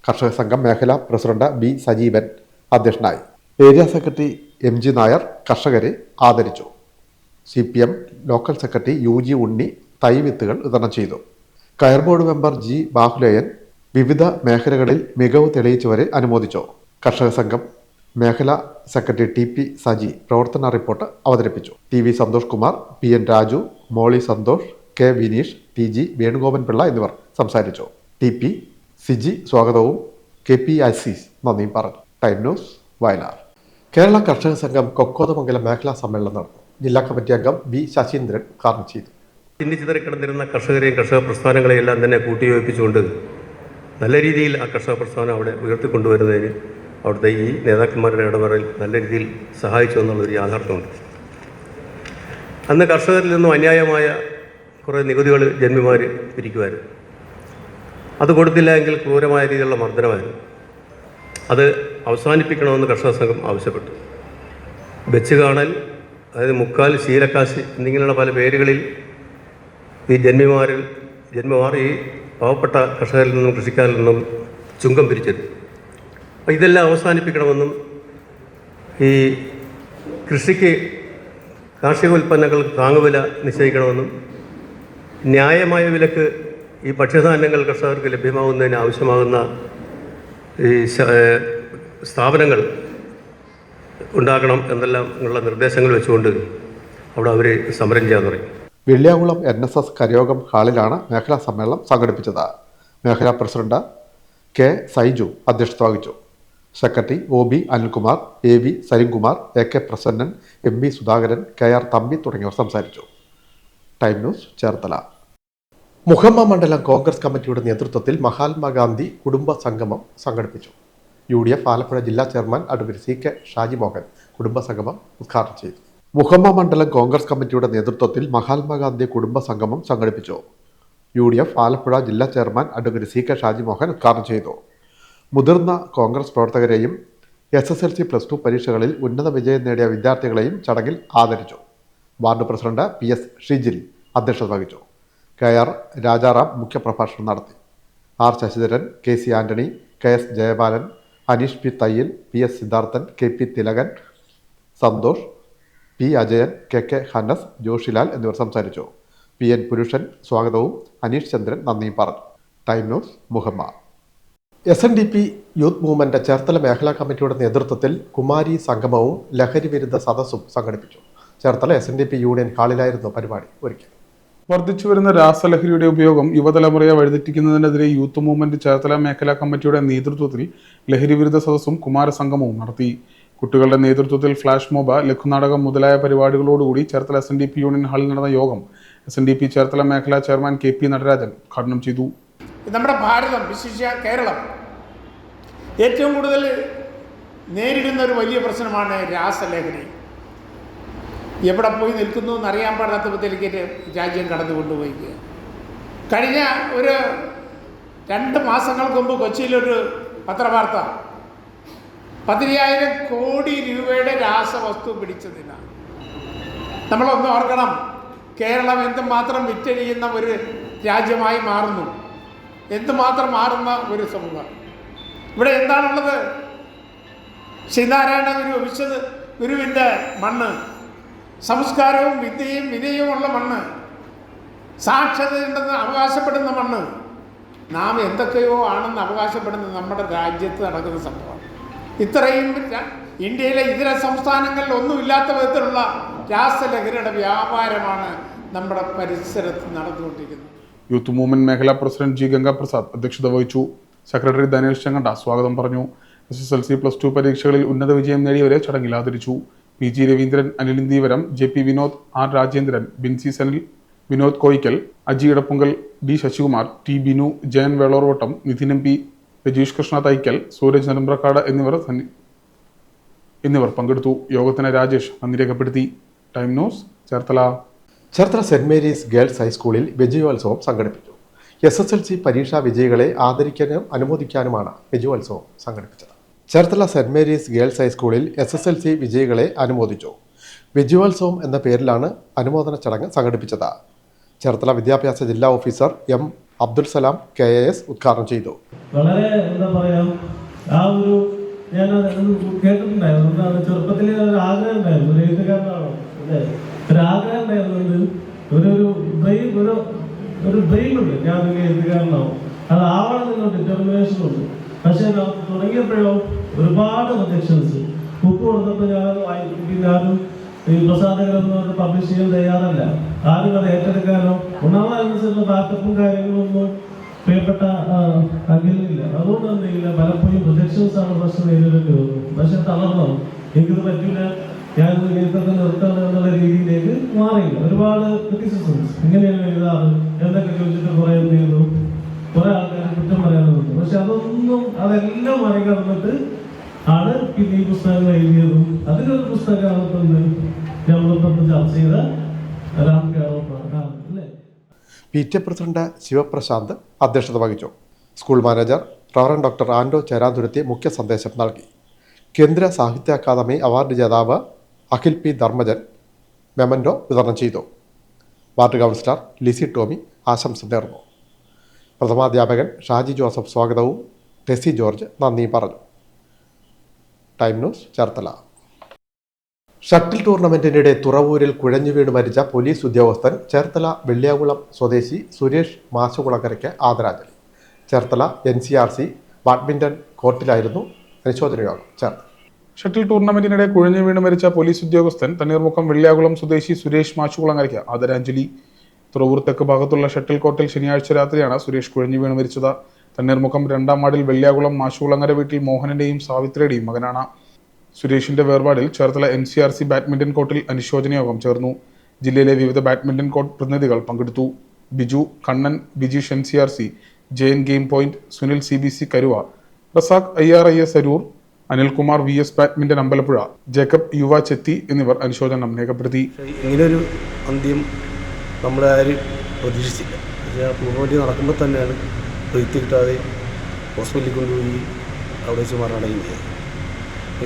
കർഷക സംഘം മേഖലാ പ്രസിഡന്റ് B. സജീവൻ അധ്യക്ഷനായി. ഏരിയ സെക്രട്ടറി MG നായർ കർഷകരെ ആദരിച്ചു. CPM ലോക്കൽ സെക്രട്ടറി UG ഉണ്ണി തൈ വിത്തുകൾ വിതരണം ചെയ്തു. കയർ ബോർഡ് മെമ്പർ G. ബാഹുലേയൻ വിവിധ മേഖലകളിൽ മികവ് തെളിയിച്ചവരെ അനുമോദിച്ചു. കർഷക സംഘം മേഖലാ സെക്രട്ടറി TP സജി പ്രവർത്തന റിപ്പോർട്ട് അവതരിപ്പിച്ചു. TV സന്തോഷ് കുമാർ, PN രാജു, മോളി സന്തോഷ്, K. വിനീഷ്, TG വേണുഗോപൻ പിള്ള എന്നിവർ സംസാരിച്ചു. TP സിജി സ്വാഗതവും KP അസീസ് നന്ദിയും പറഞ്ഞു. Time news, Vayalar. കേരള കർഷക സംഘം കൊക്കോതമംഗലം മേഖലാ സമ്മേളനം നടന്നു. ജില്ലാ കമ്മിറ്റി അംഗം B. ശശീന്ദ്രൻ ഉദ്ഘാടനം ചെയ്തു. ചിന്നിച്ചിതറിക്കിടന്നിരുന്ന കർഷകരെയും കർഷക പ്രസ്ഥാനങ്ങളെയും എല്ലാം തന്നെ കൂട്ടിയോജിപ്പിച്ചുകൊണ്ട് നല്ല രീതിയിൽ ആ കർഷക പ്രസ്ഥാനം അവിടെ ഉയർത്തിക്കൊണ്ടുവരുന്നതിന് അവിടുത്തെ ഈ നേതാക്കന്മാരുടെ ഇടപെടൽ നല്ല രീതിയിൽ സഹായിച്ചു എന്നുള്ളൊരു യാഥാർത്ഥ്യമുണ്ട്. അന്ന് കർഷകരിൽ നിന്നും അന്യായമായ കുറേ നികുതികൾ ജന്മിമാർ പിരിക്കുമായിരുന്നു. അത് കൊടുത്തില്ല എങ്കിൽ ക്രൂരമായ രീതിയിലുള്ള മർദ്ദനമായിരുന്നു. അത് അവസാനിപ്പിക്കണമെന്ന് കർഷക സംഘം ആവശ്യപ്പെട്ടു. വെച്ച് കാണൽ, അതായത് മുക്കാൽ, ശീലക്കാശ് എന്നിങ്ങനെയുള്ള പല പേരുകളിൽ ഈ ജന്മിമാർ ഈ പാവപ്പെട്ട കർഷകരിൽ നിന്നും കൃഷിക്കാരിൽ നിന്നും ചുങ്കം പിരിച്ചെടുത്തു. അപ്പോൾ ഇതെല്ലാം അവസാനിപ്പിക്കണമെന്നും ഈ കൃഷിക്ക് കാർഷിക ഉൽപ്പന്നങ്ങൾക്ക് താങ്ങുവില നിശ്ചയിക്കണമെന്നും ന്യായമായ വിലക്ക് ഈ ഭക്ഷ്യധാന്യങ്ങൾ കർഷകർക്ക് ലഭ്യമാകുന്നതിന് ആവശ്യമാകുന്ന ഈ സ്ഥാപനങ്ങൾ ഉണ്ടാക്കണം എന്നെല്ലാം ഉള്ള നിർദ്ദേശങ്ങൾ വെച്ചുകൊണ്ട് അവിടെ അവർ സമരം ചെയ്യാൻ തുടങ്ങി. വെള്ളിയാകുളം NSS കരയോഗം ഹാളിലാണ് മേഖലാ സമ്മേളനം സംഘടിപ്പിച്ചത്. മേഖലാ പ്രസിഡന്റ് കെ സൈജു അധ്യക്ഷത വഹിച്ചു. Secretary OB Anilkumar, AV Salim Kumar, AK Prasannan, MV Sudhakaran, KR Thampi തുടങ്ങിയവർ സംസാരിച്ചു. Time news, Cherthala. മുഹമ്മ മണ്ഡലം കോൺഗ്രസ് കമ്മിറ്റിയുടെ നേതൃത്വത്തിൽ മഹാത്മാഗാന്ധി കുടുംബ സംഗമം സംഘടിപ്പിച്ചു. UDF ആലപ്പുഴ ജില്ലാ ചെയർമാൻ അഡ്വക്കേറ്റ് CK ഷാജിമോഹൻ കുടുംബ സംഗമം ഉദ്ഘാടനം ചെയ്തു. മുഹമ്മ മണ്ഡലം കോൺഗ്രസ് കമ്മിറ്റിയുടെ നേതൃത്വത്തിൽ മഹാത്മാഗാന്ധി കുടുംബ സംഗമം സംഘടിപ്പിച്ചു. UDF ആലപ്പുഴ ജില്ലാ ചെയർമാൻ അഡ്വക്കേറ്റ് CK ഷാജിമോഹൻ ഉദ്ഘാടനം ചെയ്തു. മുതിർന്ന കോൺഗ്രസ് പ്രവർത്തകരെയും SSLC +2 പരീക്ഷകളിൽ ഉന്നത വിജയം നേടിയ വിദ്യാർത്ഥികളെയും ചടങ്ങിൽ ആദരിച്ചു. വാർഡ് പ്രസിഡന്റ് PS ഷിജിൽ അധ്യക്ഷത വഹിച്ചു. KR രാജാറാം മുഖ്യപ്രഭാഷണം നടത്തി. R Sasidharan, KC Antony, KS Jayapalan, Aneesh P തയ്യൽ, PS Siddharthan, KP Thilakan, Santhosh, P Ajayan, KK Hanas, Joshilal എന്നിവർ സംസാരിച്ചു. PN പുരുഷൻ സ്വാഗതവും അനീഷ് ചന്ദ്രൻ നന്ദിയും പറഞ്ഞു. Time news, Muhamma. SNDP youth movement Cherthala മേഖലാ കമ്മിറ്റിയുടെ നേതൃത്വത്തിൽ കുമാരി സംഗമവും ലഹരി വിരുദ്ധ സദസ്സും സംഘടിപ്പിച്ചു. ചേർത്തല SNDP യൂണിയൻ ഹാളിലായിരുന്നു പരിപാടി ഒരുക്കിയത്. വർദ്ധിച്ചുവരുന്ന രാസലഹരിയുടെ ഉപയോഗം യുവതലമുറയെ വഴിതെറ്റിക്കുന്നതിനെതിരെ യൂത്ത് മൂവ്മെന്റ് ചേർത്തല മേഖലാ കമ്മിറ്റിയുടെ നേതൃത്വത്തിൽ ലഹരി വിരുദ്ധ സദസ്സും കുമാരസംഗമവും നടത്തി. കുട്ടികളുടെ നേതൃത്വത്തിൽ ഫ്ലാഷ് മോബ്, ലഘുനാടകം മുതലായ പരിപാടികളോടുകൂടി ചേർത്തല SNDP യൂണിയൻ ഹാളിൽ നടന്ന യോഗം SNDP ചേർത്തല മേഖലാ ചെയർമാൻ KP നടരാജൻ ഉദ്ഘാടനം ചെയ്തു. നമ്മുടെ ഭാരതം, വിശേഷിച്ച കേരളം, ഏറ്റവും കൂടുതൽ നേരിടുന്ന ഒരു വലിയ പ്രശ്നമാണ് രാസലഹരി. എവിടെ പോയി നിൽക്കുന്നു എന്നറിയാൻ പാടാത്ത വിധത്തിലേക്ക് രാജ്യം കടന്നുകൊണ്ടുപോയിക്കുക. കഴിഞ്ഞ ഒരു 2 മാസങ്ങൾക്ക് മുമ്പ് കൊച്ചിയിലൊരു പത്രവാർത്ത, 15,000 കോടി രൂപയുടെ രാസവസ്തു പിടിച്ചതിനാണ്. നമ്മളൊന്ന് ഓർക്കണം, കേരളം എന്തുമാത്രം വിറ്റഴിയുന്ന ഒരു രാജ്യമായി മാറുന്നു, എന്തുമാത്രം മാറുന്ന ഒരു സമൂഹം. ഇവിടെ എന്താണുള്ളത്? ശ്രീനാരായണ ഗുരുവിൻ്റെ മണ്ണ്, സംസ്കാരവും വിദ്യയും വിനയവുമുള്ള മണ്ണ്, സാക്ഷരതയുണ്ടെന്ന് അവകാശപ്പെടുന്ന മണ്ണ്, നാം എന്തൊക്കെയോ ആണെന്ന് അവകാശപ്പെടുന്ന നമ്മുടെ രാജ്യത്ത് നടക്കുന്ന സംഭവം. ഇത്രയും ഇന്ത്യയിലെ ഇതര സംസ്ഥാനങ്ങളിൽ ഒന്നുമില്ലാത്ത വിധത്തിലുള്ള രാസലഹരിയുടെ വ്യാപാരമാണ് നമ്മുടെ പരിസരത്ത് നടന്നുകൊണ്ടിരിക്കുന്നത്. യൂത്ത് മൂവ്മെന്റ് മേഖലാ പ്രസിഡന്റ് G ഗംഗാപ്രസാദ് അധ്യക്ഷത വഹിച്ചു. സെക്രട്ടറി ധനേഷ് ചെങ്ങണ്ട സ്വാഗതം പറഞ്ഞു. SSLC +2 പരീക്ഷകളിൽ ഉന്നത വിജയം നേടിയവരെ ചടങ്ങിൽ ആദരിച്ചു. PG Raveendran, Anil Indeevaram, JP Vinod, R Rajendran, Binsi Sanil, Vinod Koyikkal, Aji ഇടപ്പുങ്കൽ, D Sasikumar, T Binu, Jayan Velorvattom, Nitin MP, Rajeesh Krishna Thaikkal, Sooraj Nedumprakkad എന്നിവർ പങ്കെടുത്തു. യോഗത്തിന് രാജേഷ് നന്ദി രേഖപ്പെടുത്തി. Time news, Cherthala. Cherthala saint Mary's girls ഹൈസ്കൂളിൽ വിജയോത്സവം സംഘടിപ്പിച്ചു. SSLC പരീക്ഷാ വിജയികളെ ആദരിക്കാനും അനുമോദിക്കാനുമാണ് വിജയോത്സവം സംഘടിപ്പിച്ചത്. ചേർത്തല സെന്റ് മേരീസ് ഗേൾസ് ഹൈസ്കൂളിൽ SSLC വിജയികളെ അനുമോദിച്ചു. വിജയോത്സവം എന്ന പേരിലാണ് അനുമോദന ചടങ്ങ് സംഘടിപ്പിച്ചത്. ചേർത്തല വിദ്യാഭ്യാസ ജില്ലാ officer M Abdul Salam KAS ഉദ്ഘാടനം ചെയ്തു. വളരെ എന്താ പറയാ, ആ ഒരു ഞാൻ കേട്ടിട്ടുണ്ടായിരുന്നു. എന്താണ്, ചെറുപ്പത്തിൽ ഒരു ആഗ്രഹം ഉണ്ടായിരുന്നു, ഒരു എഴുത്തുകാരനാണോ അല്ലേ, ഒരു ആഗ്രഹം ഉണ്ടായിരുന്നത്, ഒരു ഡ്രീം ഉണ്ട്, ഞാൻ ഒരു എഴുത്തുകാരനാവും, അത് ആവണം എന്നുള്ള ഡിറ്റർമിനേഷൻ ഉണ്ട്. പക്ഷെ തുടങ്ങിയപ്പോഴോ ഒരുപാട് റിജക്ഷൻസ്. ബുക്ക് കൊടുത്തപ്പോൾ ഞാനും ഈ പ്രസാദകരൊന്നും പബ്ലിഷ് ചെയ്യാൻ തയ്യാറല്ല, ആരും അത് ഏറ്റെടുക്കാനോ ഒന്നാമതനുസരിച്ചുള്ള ബാക്കപ്പും കാര്യങ്ങളൊന്നും പ്രിയപ്പെട്ട അഖിലില്ല. അതുകൊണ്ട് എന്തെങ്കിലും പലപ്പോഴും പ്രൊജക്ഷൻസ് ആണ് പ്രശ്നം നേരിടേണ്ടി വന്നു. പക്ഷെ തളർന്നോ, എനിക്കിത് പറ്റില്ല, ഞാനിത് എഴുത്തൊക്കെ നിർത്തണം എന്നുള്ള രീതിയിലേക്ക് മാറിയില്ല. ഒരുപാട് ക്രിറ്റിസിസംസ്, ഇങ്ങനെയാണ് എഴുതാറ് എന്നൊക്കെ ചോദിച്ചിട്ട് കുറെ എന്ത് ചെയ്തു, കുറെ ആൾക്കാർ കുറ്റം പറയാനുണ്ട്. പക്ഷെ അതെല്ലാം മറികടന്നിട്ട് ആണ് പിന്നെ ഈ പുസ്തകങ്ങൾ എഴുതിയതും. അതിലൊരു പുസ്തകമാണ് നമ്മളിപ്പം ചർച്ച ചെയ്ത വരാൻ കാരണം അല്ലേ? PTA പ്രസിഡന്റ് ശിവപ്രശാന്ത് അധ്യക്ഷത വഹിച്ചു. സ്കൂൾ മാനേജർ റവറൻ ഡോക്ടർ ആൻഡോ ചേരാതുരുത്തി മുഖ്യ സന്ദേശം നൽകി. കേന്ദ്ര സാഹിത്യ അക്കാദമി അവാർഡ് ജേതാവ് അഖിൽ P. ധർമ്മജൻ മെമൻഡോ വിതരണം ചെയ്തു. വാർഡ് കൗൺസിലർ ലിസി ടോമി ആശംസ നേർന്നു. പ്രഥമാധ്യാപകൻ ഷാജി ജോസഫ് സ്വാഗതവും ടെസി ജോർജ് നന്ദി പറഞ്ഞു. Time news Cherthala. ഷട്ടിൽ ടൂർണമെന്റിനിടെ തുറവൂരിൽ കുഴഞ്ഞു വീണ് മരിച്ച പോലീസ് ഉദ്യോഗസ്ഥൻ ചേർത്തല വെള്ളിയാകുളം സ്വദേശി സുരേഷ് മാശുകുളങ്ങരയ്ക്ക് ആദരാഞ്ജലി. ചേർത്തല NCRC ബാഡ്മിന്റൺ കോർട്ടിലായിരുന്നു അനുശോചന യോഗം ചേർത്തല. ഷട്ടിൽ ടൂർണമെന്റിനിടെ കുഴഞ്ഞു വീണ് മരിച്ച പോലീസ് ഉദ്യോഗസ്ഥൻ തണ്ണീർമുക്കം വെള്ളിയാകുളം സ്വദേശി സുരേഷ് മാശുകുളങ്ങരയ്ക്ക് ആദരാഞ്ജലി. തുറവൂർ തെക്ക് ഭാഗത്തുള്ള ഷട്ടിൽ കോർട്ടിൽ ശനിയാഴ്ച രാത്രിയാണ് സുരേഷ് കുഴഞ്ഞു വീണ് മരിച്ചത്. തണ്ണീർമുക്കം 2ാം വാർഡിൽ വെള്ളിയാകുളം മാശുകുളങ്ങര വീട്ടിൽ മോഹനന്റെയും സാവിത്രിയുടെയും മകനാണ്. സുരേഷിന്റെ വേർപാടിൽ ചേർത്തല NCRC ബാഡ്മിന്റൺ കോർട്ടിൽ അനുശോചന യോഗം ചേർന്നു. ജില്ലയിലെ വിവിധ ബാഡ്മിന്റൺ കോർട്ട് പ്രതിനിധികൾ പങ്കെടുത്തു. Biju Kannan, Bijeesh NCRC, Jayan game point, Sunil CBC Karuva, Razak IRIS Aroor, Anilkumar VS badminton Ambalappuzha, Jacob യുവ ചെത്തി എന്നിവർ അനുശോചനം രേഖപ്പെടുത്തി. ഇങ്ങനൊരു അന്ത്യം നമ്മളാരും പ്രതീക്ഷിച്ചില്ല. ടൂർണമെൻറ്റ് നടക്കുമ്പോൾ തന്നെയാണ് പ്രതി കിട്ടാതെ ഹോസ്പിറ്റലിൽ കൊണ്ടുപോയി അവിടെ വെച്ച് മരണമടയുന്നത്.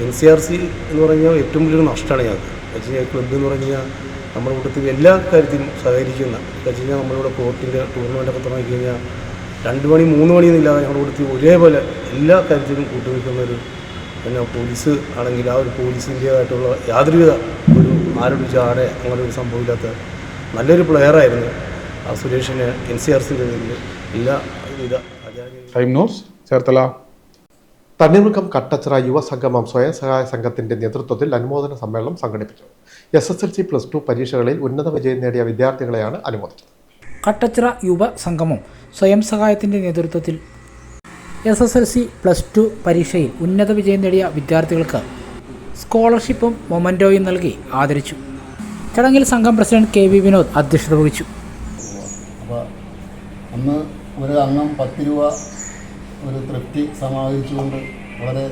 NCRC എന്ന് പറഞ്ഞാൽ ഏറ്റവും വലിയൊരു നഷ്ടമാണ് ഞങ്ങൾക്ക്. വെച്ചാൽ ക്ലബ്ബ് എന്ന് പറഞ്ഞാൽ നമ്മുടെ കൂട്ടത്തിൽ എല്ലാ കാര്യത്തിലും സഹകരിക്കുന്ന, വെച്ച് കഴിഞ്ഞാൽ നമ്മളിവിടെ കോർട്ടിൻ്റെ ടൂർണമെൻറ്റൊക്കെ തുടങ്ങി കഴിഞ്ഞാൽ 2 മണി 3 മണിയൊന്നുമില്ലാതെ ഞങ്ങളുടെ കൂട്ടത്തിൽ ഒരേപോലെ എല്ലാ കാര്യത്തിലും കൂട്ടുനിൽക്കുന്നൊരു പിന്നെ പോലീസ് ആണെങ്കിൽ ആ ഒരു പോലീസിൻ്റെതായിട്ടുള്ള യാതൊരുവിധ ഒരു ആരോട് ചാടെ അങ്ങനെ ഒരു സംഭവമില്ലാത്ത നല്ലൊരു പ്ലെയറായിരുന്നു ആ സുരേഷിന്. NCRCൻ്റെ പേരിൽ എല്ലാവിധ ടൈം ന്യൂസ് ചേർത്തല. തണ്ണീർമുക്കം കട്ടച്ചിറ യുവസംഗമം സ്വയം സഹായ സംഘത്തിന്റെ നേതൃത്വത്തിൽ അനുമോദന സമ്മേളനം സംഘടിപ്പിച്ചു. SSLC +2 പരീക്ഷകളിൽ ഉന്നത വിജയം നേടിയ വിദ്യാർത്ഥികളെയാണ് അനുമോദിച്ചത്. കട്ടച്ചിറ യുവ സംഗമം സ്വയം സഹായത്തിൻ്റെ നേതൃത്വത്തിൽ SSLC +2 പരീക്ഷയിൽ ഉന്നത വിജയം നേടിയ വിദ്യാർത്ഥികൾക്ക് സ്കോളർഷിപ്പും മൊമൻറ്റോയും നൽകി ആദരിച്ചു. ചടങ്ങിൽ സംഘം പ്രസിഡന്റ് KV വിനോദ് അധ്യക്ഷത വഹിച്ചു. അപ്പോൾ അന്ന് ഒരു അംഗം 10 രൂപ ഒരു തൃപ്തി സമാഹരിച്ചുകൊണ്ട് വളരെ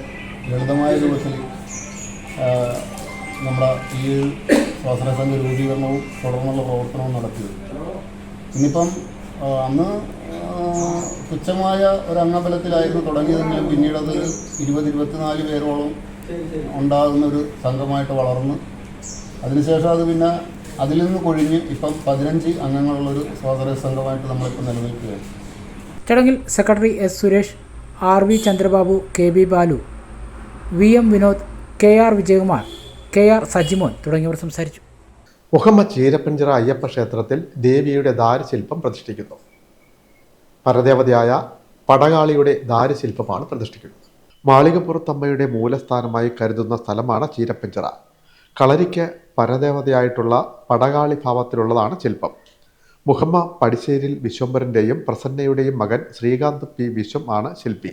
ലളിതമായ രൂപത്തിൽ നമ്മുടെ ഈ സ്വാശ്രയ സംഘ രൂപീകരണവും തുടർന്നുള്ള പ്രവർത്തനവും നടത്തിയത്. ഇന്നിപ്പം അന്ന് തുച്ഛമായ ഒരു അംഗബലത്തിലായിരുന്നു തുടങ്ങിയതെങ്കിലും പിന്നീട് അത് 20-24 പേരോളം ഉണ്ടാകുന്നൊരു സംഘമായിട്ട് വളർന്ന് അതിനുശേഷം അത് പിന്നെ അതിൽ നിന്ന് കൊഴിഞ്ഞ് ഇപ്പം 15 അംഗങ്ങളുള്ളൊരു സ്വാശ്രയ സംഘമായിട്ട് നമ്മളിപ്പോൾ നിലനിൽക്കുകയാണ്. ചടങ്ങിൽ secretary S. Suresh, RV Chandrababu, KB Balu, VM Vinod, KR Vijayakumar, KR Sajimon തുടങ്ങിയവർ സംസാരിച്ചു. മുഹമ്മദ് ചീരപ്പഞ്ചിറ അയ്യപ്പ ക്ഷേത്രത്തിൽ ദേവിയുടെ ദാരുശില്പം പ്രതിഷ്ഠിക്കുന്നു. പരദേവതയായ പടകാളിയുടെ ദാരുശില്പമാണ് പ്രതിഷ്ഠിക്കുന്നത്. മാളികപ്പുറത്തമ്മയുടെ മൂലസ്ഥാനമായി കരുതുന്ന സ്ഥലമാണ് ചീരപ്പഞ്ചിറ. കളരിക്ക് പരദേവതയായിട്ടുള്ള പടകാളി ഭാവത്തിലുള്ളതാണ് ശില്പം. മുഹമ്മ പടിശ്ശേരിൽ വിശ്വംഭരൻ്റെയും പ്രസന്നയുടെയും മകൻ ശ്രീകാന്ത് P. വിശ്വം ആണ് ശില്പി.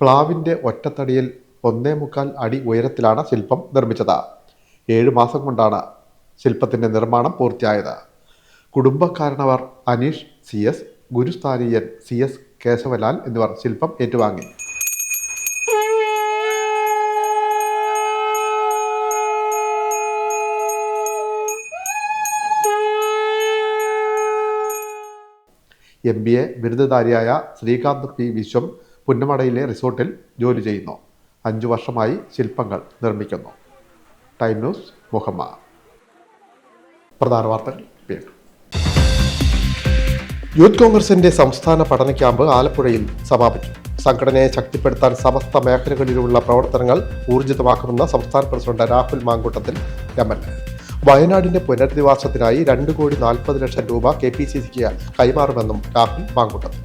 പ്ലാവിൻ്റെ ഒറ്റത്തടിയിൽ 1.25 അടി ഉയരത്തിലാണ് ശില്പം നിർമ്മിച്ചത്. 7 മാസം കൊണ്ടാണ് ശില്പത്തിൻ്റെ നിർമ്മാണം പൂർത്തിയായത്. കുടുംബക്കാരണവർ അനീഷ് CS, ഗുരുസ്ഥാനീയൻ CS കേശവലാൽ എന്നിവർ ശില്പം ഏറ്റുവാങ്ങി. MBA ബിരുദധാരിയായ Srikanth P. വിശ്വം പുന്നമടയിലെ റിസോർട്ടിൽ ജോലി ചെയ്യുന്നു. 5 വർഷമായി ശില്പങ്ങൾ നിർമ്മിക്കുന്നു. Time news Muhamma. പ്രധാന വാർത്തകൾ വീണ്ടും. യൂത്ത് കോൺഗ്രസിന്റെ സംസ്ഥാന പഠന ക്യാമ്പ് ആലപ്പുഴയിൽ സമാപിച്ചു. സംഘടനയെ ശക്തിപ്പെടുത്താൻ സമസ്ത മേഖലകളിലുള്ള പ്രവർത്തനങ്ങൾ ഊർജിതമാക്കുമെന്ന് സംസ്ഥാന പ്രസിഡന്റ് രാഹുൽ മാങ്കൂട്ടത്തിൽ MLA. വയനാടിന്റെ പുനരധിവാസത്തിനായി 2,40,00,000 രൂപ KPCCക്ക് കൈമാറുമെന്നും രാഹുൽ മാങ്കൂട്ടത്തിൽ.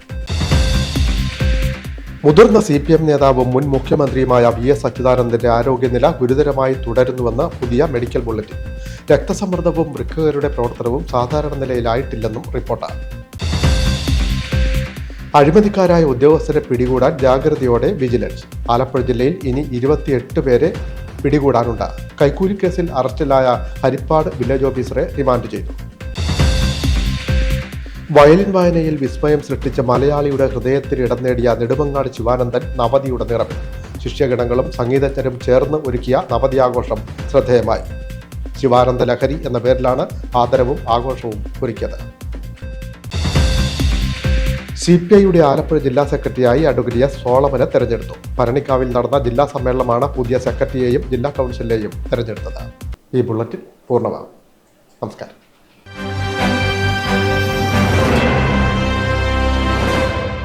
മുതിർന്ന CPM നേതാവും മുൻ മുഖ്യമന്ത്രിയുമായ VS അച്യുതാനന്ദന്റെ ആരോഗ്യനില ഗുരുതരമായി തുടരുന്നുവെന്ന് പുതിയ മെഡിക്കൽ ബുള്ളറ്റിൻ. രക്തസമ്മർദ്ദവും വൃക്കകളുടെ പ്രവർത്തനവും സാധാരണ നിലയിലായിട്ടില്ലെന്നും റിപ്പോർട്ട്. അഴിമതിക്കാരായ ഉദ്യോഗസ്ഥരെ പിടികൂടാൻ ജാഗ്രതയോടെ വിജിലൻസ്. ആലപ്പുഴ ജില്ലയിൽ ഇനി 28 പേരെ പിടികൂടാനുണ്ട്. കൈക്കൂലി കേസിൽ അറസ്റ്റിലായ ഹരിപ്പാട് വില്ലേജ് ഓഫീസറെ റിമാൻഡ് ചെയ്തു. വയലിൻ വായനയിൽ വിസ്മയം സൃഷ്ടിച്ച മലയാളിയുടെ ഹൃദയത്തിൽ ഇടം നേടിയ നെടുമങ്ങാട് ശിവാനന്ദൻ നവതിയുടെ നിറവിൽ. ശിഷ്യഗണങ്ങളും സംഗീതജ്ഞരും ചേർന്ന് ഒരുക്കിയ നവതി ആഘോഷം ശ്രദ്ധേയമായി. ശിവാനന്ദ ലഹരി എന്ന പേരിലാണ് ആദരവും ആഘോഷവും ഒരുക്കിയത്. CPIയുടെ ആലപ്പുഴ ജില്ലാ സെക്രട്ടറിയായി അഡ്വക്കേറ്റ് എസ് സോളമനെ തെരഞ്ഞെടുത്തു. ഭരണിക്കാവിൽ നടന്ന ജില്ലാ സമ്മേളനമാണ് പുതിയ സെക്രട്ടറിയെയും ജില്ലാ കൗൺസിലിനെയും തെരഞ്ഞെടുത്തത്. ഈ ബുള്ളറ്റിൻ പൂർണ്ണമാകും. നമസ്കാരം.